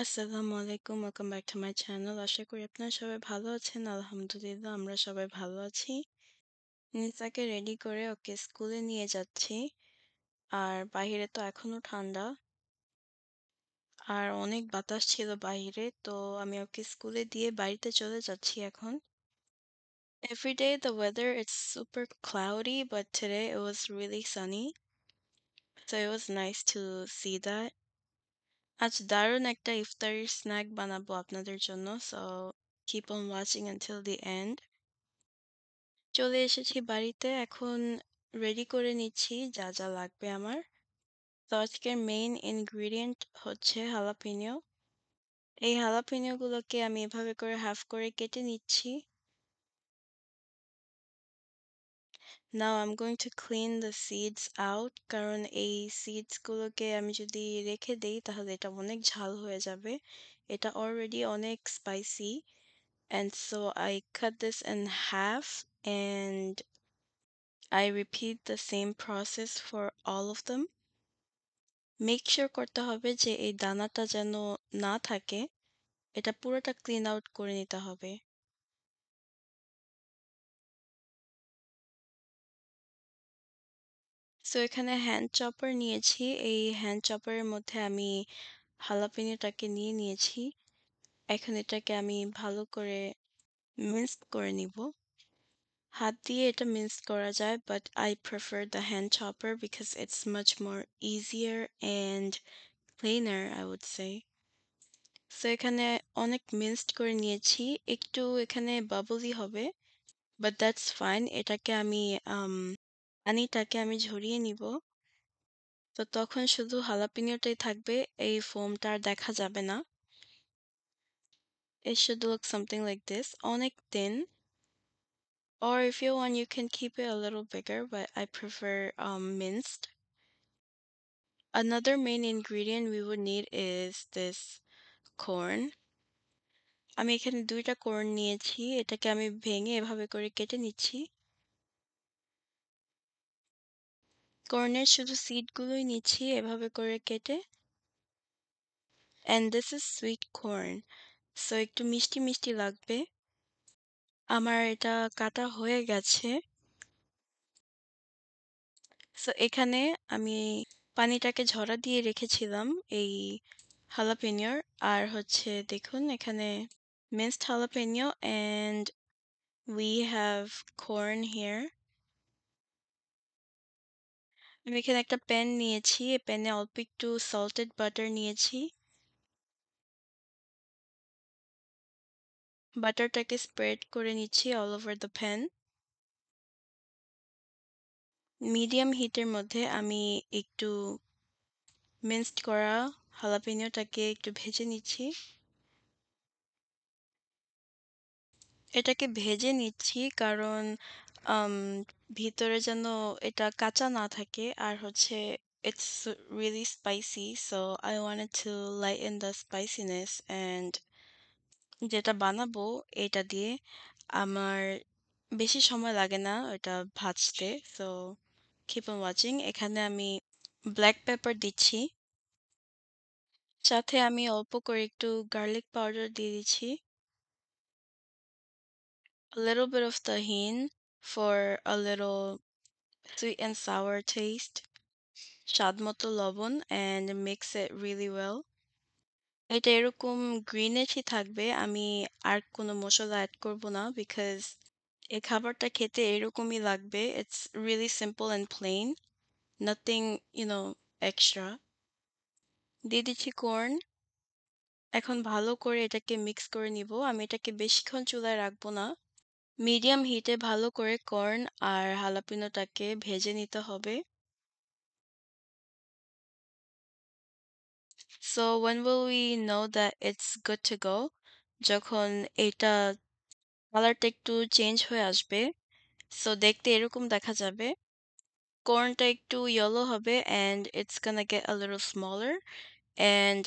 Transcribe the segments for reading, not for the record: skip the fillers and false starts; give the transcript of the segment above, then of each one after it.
আসসালামু আলাইকুম। Welcome back to my channel. আশা করি আপনারা সবাই ভালো আছেন। আলহামদুলিল্লাহ আমরা সবাই ভালো আছি। নিসাকে রেডি করে ওকে স্কুলে নিয়ে যাচ্ছি। আর বাহিরে তো এখনো ঠান্ডা। আর অনেক বাতাস ছিল বাহিরে। তো আমি ওকে স্কুলে দিয়ে বাড়িতে চলে যাচ্ছি এখন। Every day the weather it's super cloudy, but today it was really sunny. So it was nice to see that. আজ দারুণ একটা ইফতারির স্ন্যাক বানাবো আপনাদের জন্য। So keep on watching until the end. চলে এসেছি বাড়িতে। এখন রেডি করে নিচ্ছি যা, যা লাগবে আমার। তো আজকের মেইন ইনগ্রিডিয়েন্ট হচ্ছে হালাপিনিও। এই হালাপিনিওগুলোকে আমি এভাবে করে হাফ করে কেটে নিচ্ছি। Now I'm going to clean the seeds out কারণ এই সিডস গুলোকে আমি যদি রেখে দেই তাহলে এটা অনেক ঝাল হয়ে যাবে। এটা অলরেডি অনেক spicy and so I cut this in half and I repeat the same process for all of them. Make sure করতে হবে যে এই দানাটা যেন না থাকে। এটা পুরোটা ক্লিন আউট করে নিতে হবে। সো এখানে হ্যান্ড চপার নিয়েছি। এই হ্যান্ড চপারের মধ্যে আমি হালাপিনিওটাকে নিয়ে নিয়েছি। এখন এটাকে আমি ভালো করে মিক্সড করে নিব। হাত দিয়ে এটা মিক্সড করা যায়, but I prefer the hand chopper because it's much more easier and cleaner, I would say. So এখানে অনেক মিক্সড করে নিয়েছি। একটু এখানে বাবলি হবে। But that's fine. এটাকে আমি পানিটাকে আমি ঝরিয়ে নিব। তো তখন শুধু হালাপিনিওটাই থাকবে। এই ফোমটা আর দেখা যাবে না। It should look something like this. অনেক thin. Or if you want, you can keep it a little bigger, but I prefer minced. Another main ingredient we would need is this corn. আমি এখানে ২টা corn নিয়েছি। এটাকে আমি ভেঙে এভাবে করে কেটে নিচ্ছি। কর্নের শুধু সিডগুলোই নিচ্ছি এভাবে করে কেটে। And this is sweet corn. So একটু মিষ্টি, মিষ্টি লাগবে। আমার এটা কাটা হয়ে গেছে। সো এখানে আমি পানিটাকে ঝরা দিয়ে রেখেছিলাম এই হালাপিনিওর। আর হচ্ছে দেখুন এখানে minced jalapeno and we have corn here. আমি এখানে একটা প্যান নিয়েছি। এই প্যানে অল্প একটু সল্টেড বাটার নিয়েছি। বাটারটাকে স্প্রেড করে নিচ্ছি all over the pan. Medium হিটের মধ্যে আমি একটু মিক্সড করা হালাপিনিওটাকে একটু ভেজে নিচ্ছি। এটাকে ভেজে নিচ্ছি কারণ আম ভিতরে যেন এটা কাঁচা না থাকে। আর হচ্ছে it's really spicy, so I wanted to lighten the spiciness and যেটা বানাবো এটা দিয়ে আমার বেশি সময় লাগে না এটা ভাজতে। So keep on watching. এখানে আমি ব্ল্যাক পেপার দিচ্ছি। সাথে আমি অল্প করে একটু গার্লিক পাউডার দিয়ে দিচ্ছি। A little bit of tahini for a little sweet and sour taste. স্বাদ মতো লবণ and mix it really well. এটা এরকম গ্রিনিশই থাকবে। আমি আর কোনো মসলা এড করব না because এই খাবারটা খেতে এরকমই লাগবে। It's really simple and plain. Nothing, extra. দিয়ে দিচ্ছি কর্ন। এখন ভালো করে এটাকে মিক্স করে নিব। আমি এটাকে বেশিক্ষণ চুলায় রাখবো না। মিডিয়াম হিটে ভালো করে কর্ন আর হালাপিনোটাকে ভেজে নিতে হবে। So when will we know that it's good to go? যখন এটা কালারটা একটু চেঞ্জ হয়ে আসবে। সো দেখতে এরকম দেখা যাবে। কর্নটা একটু ইয়েলো হবে and it's gonna get a little smaller and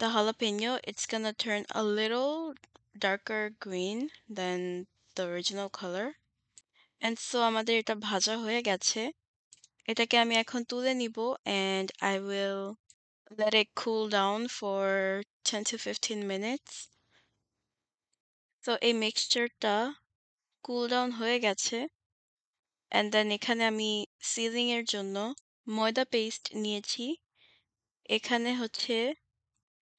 the jalapeno it's gonna turn a little darker green than the original color. And so আমাদের এটা ভাজা হয়ে গেছে। এটাকে আমি এখন তুলে নিব and I will let it cool down for 10 to 15 minutes. So এই মিক্সচারটা কুল ডাউন হয়ে গেছে। অ্যান্ড দেন এখানে আমি সিলিং এর জন্য ময়দা পেস্ট নিয়েছি। এখানে হচ্ছে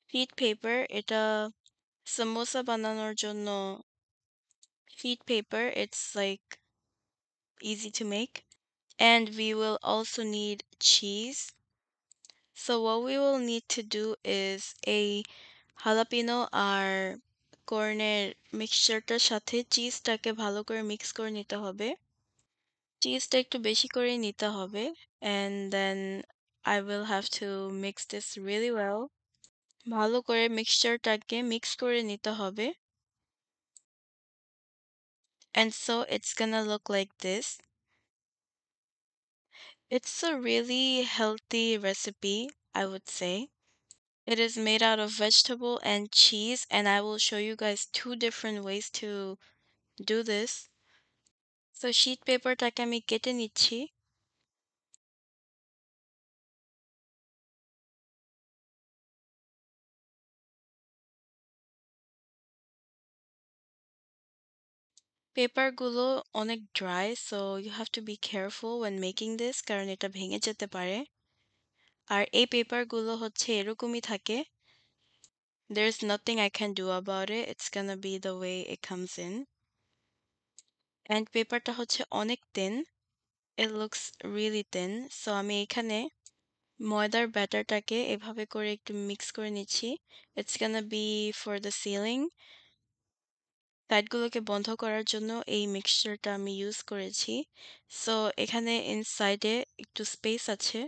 শিট পেপার, এটা সামোসা বানানোর জন্য sheet paper. It's like easy to make. And we will also need cheese. So what we will need to do is a jalapeno আর কর্নের মিক্সচারটার সাথে চিজটাকে ভালো করে মিক্স করে নিতে হবে। চিজটা একটু বেশি করে নিতে হবে। And then I will have to mix this really well. ভালো করে মিক্সচারটাকে মিক্স করে নিতে হবে। And so it's gonna look like this. It's a really healthy recipe, I would say. It is made out of vegetable and cheese, and I will show you guys two different ways to do this. So sheet paperটাকে আমি কেটে নিচ্ছি। পেপারগুলো অনেক dry, so you have to be careful when making this কারণ এটা ভেঙে যেতে পারে। আর এই পেপারগুলো হচ্ছে এরকমই থাকে। There's nothing I can do about it. It's gonna be the way it comes in. And পেপারটা হচ্ছে অনেক thin. It looks really thin. So আমি এখানে ময়দার ব্যাটারটাকে এভাবে করে একটু মিক্স করে নিচ্ছি। It's gonna be for the sealing. সাইডগুলোকে বন্ধ করার জন্য এই মিক্সচারটা আমি ইউজ করেছি। সো এখানে ইনসাইডে একটু স্পেস আছে।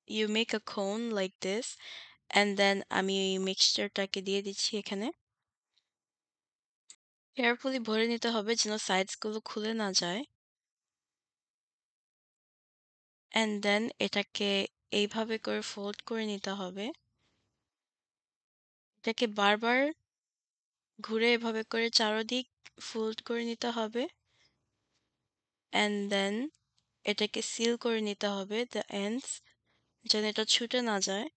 You make a cone like this and then আমি এই মিক্সচারটাকে দিয়ে দিচ্ছি এখানে। কেয়ারফুলি ভরে নিতে হবে যেন সাইডসগুলো খুলে না যায়। অ্যান্ড দেন এটাকে এইভাবে করে ফোল্ড করে নিতে হবে। এটাকে বারবার ঘুরে এভাবে করে চারদিক ফোল্ড করে নিতে হবে। অ্যান্ড দেন এটাকে সিল করে নিতে হবে দ্য এন্ডস যেন এটা ছুটে না যায়।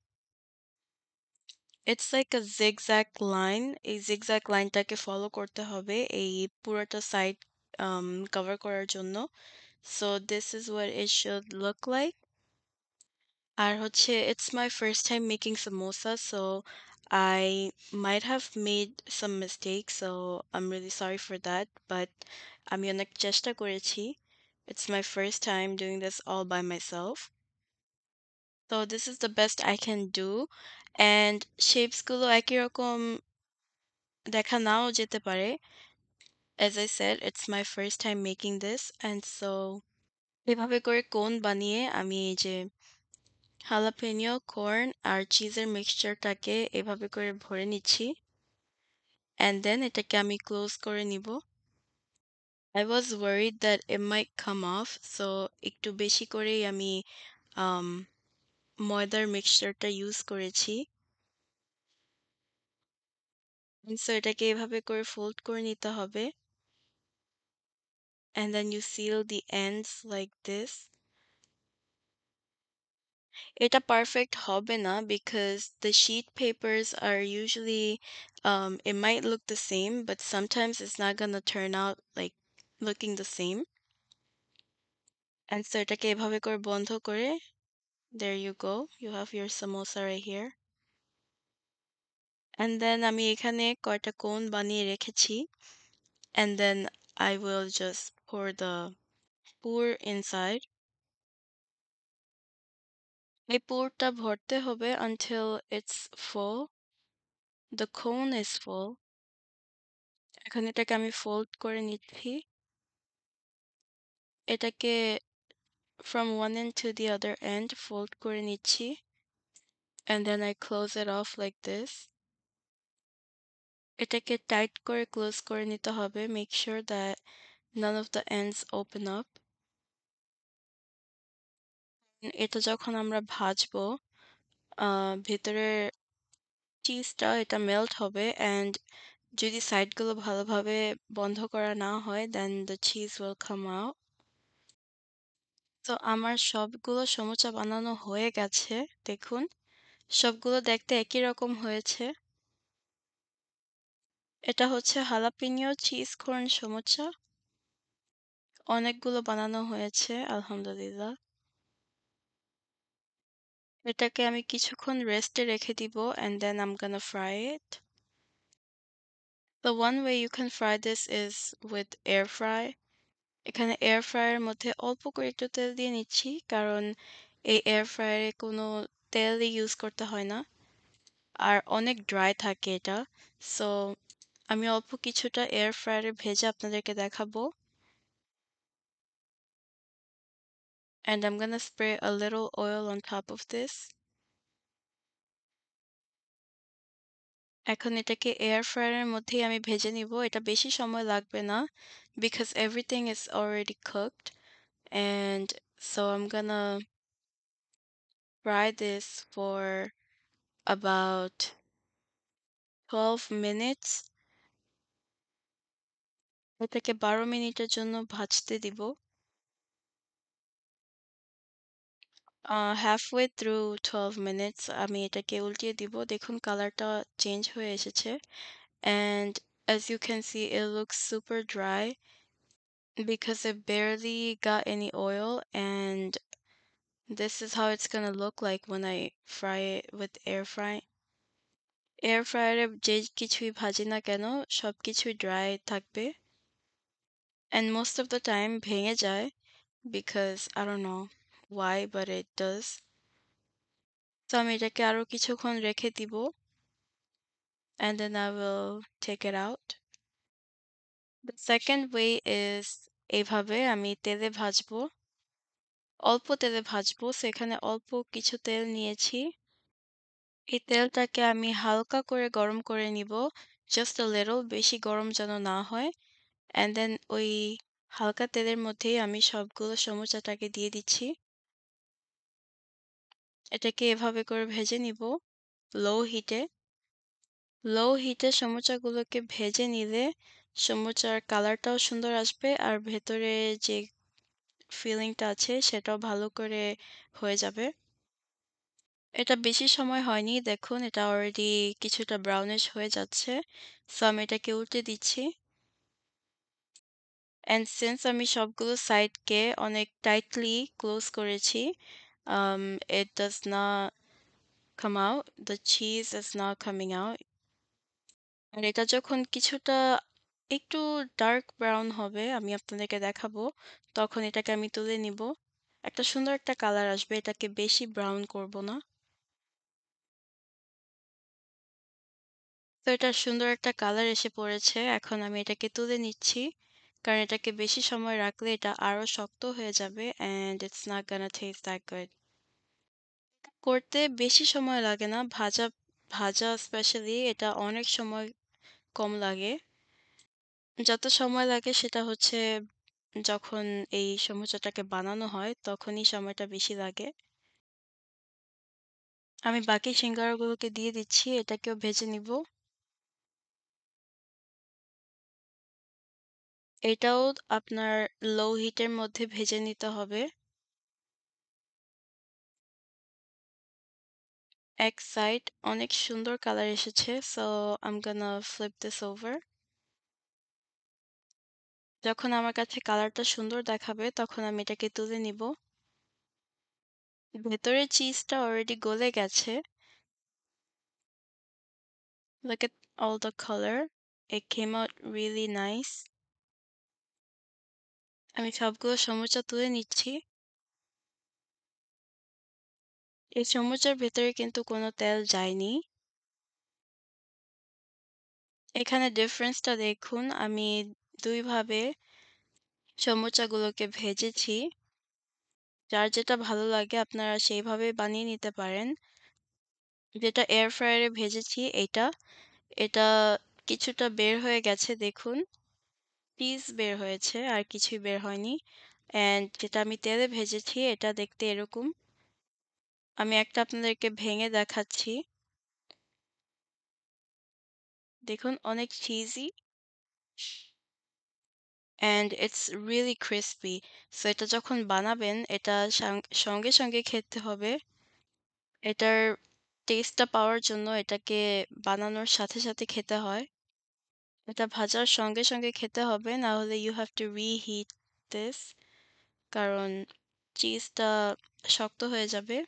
It's like a zigzag line. এই জিগজ্যাগ লাইনটাকে ফলো করতে হবে এই পুরোটা সাইড কভার করার জন্য। So this is what it should look like. আর হচ্ছে it's my first time making samosa, so I might have made some mistakes, so I'm really sorry for that, but আমি অনেক চেষ্টা করেছি. It's my first time doing this all by myself. So this is the best I can do. And shapes গুলো একই রকম দেখা নাও যেতে পারে. As I said, it's my first time making this, and so এভাবে করে কোন বানিয়ে আমি এই যে হালাপেনিও কর্ন আর চিজের মিক্সচারটাকে এভাবে করে ভরে নিচ্ছি অ্যান্ড দেন এটাকে আমি ক্লোজ করে নিব। I was worried that it might come off, so একটু বেশি করেই আমি um, ময়দার মিক্সচারটা ইউজ করেছি। সো এটাকে এভাবে করে ফোল্ড করে নিতে হবে and then you seal the ends like this. এটা পারফেক্ট হবে না because the sheet papers are usually it might look the same but sometimes it's not gonna turn out like looking the same. And so এটাকে এভাবে করে বন্ধ করে there you go, you have your samosa right here. And then আমি এখানে কয়টা কোন বানিয়ে রেখেছি and then I will just pour inside. এই পুরটা ভরতে হবে until it's full. The cone is full. এখন এটাকে আমি ফোল্ড করে নিচ্ছি। এটাকে from one end to the other end fold করে নিচ্ছি and then I close it off like this. এটাকে টাইট করে ক্লোজ করে নিতে হবে, make sure that none of the ends open up. এটা যখন আমরা ভাজবো ভেতরের চিজটা এটা মেল্ট হবে and যদি সাইডগুলো ভালোভাবে বন্ধ করা না হয় then the cheese will come out. তো আমার সবগুলো সমুচা বানানো হয়ে গেছে দেখুন। সবগুলো দেখতে একই রকম হয়েছে। এটা হচ্ছে হালাপিনিও চিজ কর্ন সমোচা। অনেকগুলো বানানো হয়েছে আলহামদুলিল্লাহ। এটাকে আমি কিছুক্ষণ রেস্টে রেখে দিব and then I'm gonna fry it. The one way you can fry this is with air fry. এখানে এয়ার ফ্রায়ারের মধ্যে অল্প করে একটু তেল দিয়ে নিচ্ছি কারণ এই এয়ার ফ্রায়ারে কোনো তেলই ইউজ করতে হয় না আর অনেক ড্রাই থাকে এটা। সো আমি অল্প কিছুটা এয়ার ফ্রায়ারে ভেজে আপনাদেরকে দেখাবো। And I'm gonna spray a little oil on top of this. এখন এটাকে এয়ার ফ্রায়ারের মধ্যেই আমি ভেজে নিব। এটা বেশি সময় লাগবে না because everything is already cooked. And so I'm gonna fry this for about 12 minutes. এটাকে 12 মিনিটের জন্য ভাজতে দিব। halfway through 12 minutes আমি এটাকে উল্টিয়ে দিব। দেখুন কালারটা চেঞ্জ হয়ে এসেছে। And as you can see, it looks super dry because it barely got any oil. And this is how it's gonna look like when I fry it with air fry. Air ফ্রায়ারে যে কিছুই ভাজি না কেন সবকিছুই dry থাকবে and most of the time ভেঙে যায় because I don't know why but it does. তো আমি এটাকে আরো কিছুক্ষণ রেখে দিব and then I will take it out. The second way is এইভাবে আমি তেলে ভাজবো অল্প তেলে ভাজবো সেখানে অল্প কিছু তেল নিয়েছি এই তেলটাকে আমি হালকা করে গরম করে নিব just a little বেশি গরম যেন না হয় and then ওই হালকা তেলের মধ্যেই আমি সবগুলো সমুচাটাকে দিয়ে দিচ্ছি এটাকে এভাবে করে ভেজে নিব লো হিটে লো হিটে সমুচাগুলোকে ভেজে নিলে সমুচার কালারটাও সুন্দর আসবে আর ভেতরে যে ফিলিংটা আছে সেটাও ভালো করে হয়ে যাবে এটা বেশি সময় হয়নি দেখুন এটা অলরেডি কিছুটা ব্রাউনিশ হয়ে যাচ্ছে সো আমি এটাকে উল্টে দিচ্ছি and since আমি সবগুলো সাইডকে অনেক টাইটলি ক্লোজ করেছি it does not come out the cheese is not coming out আর এটা যখন কিছুটা একটু ডার্ক ব্রাউন হবে আমি আপনাদেরকে দেখাবো তখন এটাকে আমি তুলে নিব একটা সুন্দর একটা কালার আসবে এটাকে বেশি ব্রাউন করব না তো এটা সুন্দর একটা কালার এসে পড়েছে এখন আমি এটাকে তুলে নিচ্ছি কারণ এটাকে বেশি সময় রাখলে এটা আরো শক্ত হয়ে যাবে and it's not gonna taste that good করতে বেশি সময় লাগে না ভাজা ভাজা স্পেশালি এটা অনেক সময় কম লাগে যত সময় লাগে সেটা হচ্ছে যখন এই সমুচাটাকে বানানো হয় তখনই সময়টা বেশি লাগে আমি বাকি সিঙ্গারাগুলোকে দিয়ে দিচ্ছি এটাকেও ভেজে নিব এটাও আপনার লো হিটের মধ্যে ভেজে নিতে হবে এক সাইড অনেক সুন্দর কালার এসেছে so I'm gonna flip this over যখন আমার কাছে কালারটা সুন্দর দেখাবে তখন আমি এটাকে তুলে নিব ভেতরে চিজটা অলরেডি গলে গেছে look at all the color it came out really nice আমি সবগুলো সমুচা তুলে নিচ্ছি এই সমুচার ভেতরে কিন্তু কোনো তেল যায়নি এখানে ডিফারেন্সটা দেখুন আমি দুইভাবে সমুচাগুলোকে ভেজেছি যার যেটা ভালো লাগে আপনারা সেইভাবে বানিয়ে নিতে পারেন যেটা এয়ার ফ্রায়ারে ভেজেছি এটা কিছুটা বের হয়ে গেছে দেখুন পিস বের হয়েছে আর কিছুই বের হয়নি অ্যান্ড যেটা আমি তেলে ভেজেছি এটা দেখতে এরকম আমি একটা আপনাদেরকে ভেঙে দেখাচ্ছি দেখুন অনেক cheesy and it's really crispy so এটা যখন বানাবেন এটা সঙ্গে সঙ্গে খেতে হবে এটার টেস্টটা পাওয়ার জন্য এটাকে বানানোর সাথে, সাথে খেতে হয়। এটা ভাজার সঙ্গে, সঙ্গে খেতে হবে। না হলে you have to reheat this কারণ চিজটা শক্ত হয়ে যাবে।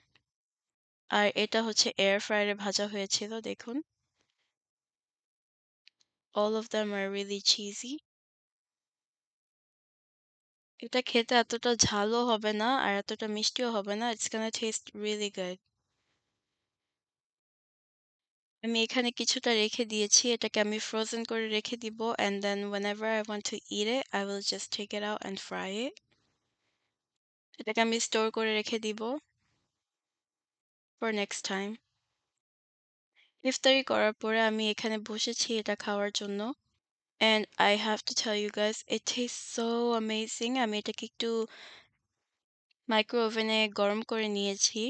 আর এটা হচ্ছে এয়ার ফ্রায়ারে ভাজা হয়েছিল দেখুন। All of them are really cheesy. এটা খেতে এতটা ঝালও হবে না আর এতটা মিষ্টিও হবে না। It's gonna taste really good. আমি এখানে কিছুটা রেখে দিয়েছি। এটাকে আমি ফ্রোজেন করে রেখে দিব and then whenever I want to eat it, I will just take it out and fry it. এটাকে আমি স্টোর করে রেখে দিব for next time. ইফতারি করার পরে আমি এখানে বসেছি এটা খাওয়ার জন্য। And I have to tell you guys, it tastes so amazing. আমি এটাকে একটু মাইক্রো ওভেনে গরম করে নিয়েছি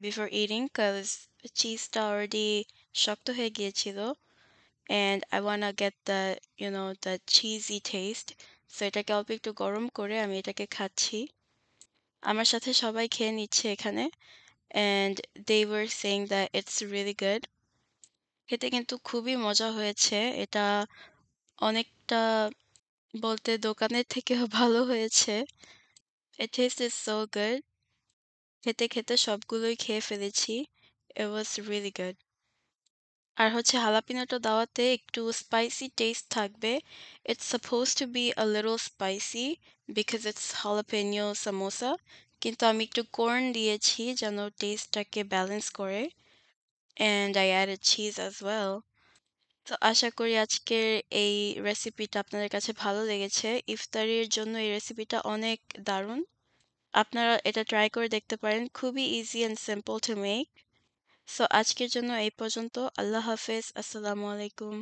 before eating cause চিজটা already শক্ত হয়ে গিয়েছিল and I wanna get the the cheesy taste. So এটাকে অল্প একটু গরম করে আমি এটাকে খাচ্ছি। আমার সাথে সবাই খেয়ে নিচ্ছে এখানে and they were saying that it's really good. খেতে কিন্তু খুবই মজা হয়েছে। এটা অনেকটা বলতে দোকানের থেকেও ভালো হয়েছে। It tasted so good. খেতে, খেতে সবগুলোই খেয়ে ফেলেছি। It was really good. আর হচ্ছে হালাপিনোটা দেওয়াতে একটু স্পাইসি টেস্ট থাকবে। It's supposed to be a little spicy because it's jalapeno samosa. কিন্তু আমি একটু কর্ন দিয়েছি যেন টেস্টটাকে ব্যালেন্স করে। And I added cheese as well. তো আশা করি আজকের এই রেসিপিটা আপনাদের কাছে ভালো লেগেছে। ইফতারির জন্য এই রেসিপিটা অনেক দারুণ। আপনারা এটা ট্রাই করে দেখতে পারেন। খুবই easy and simple to make. So আজকের জন্য এই পর্যন্ত। আল্লাহ হাফেজ। আসসালামু আলাইকুম।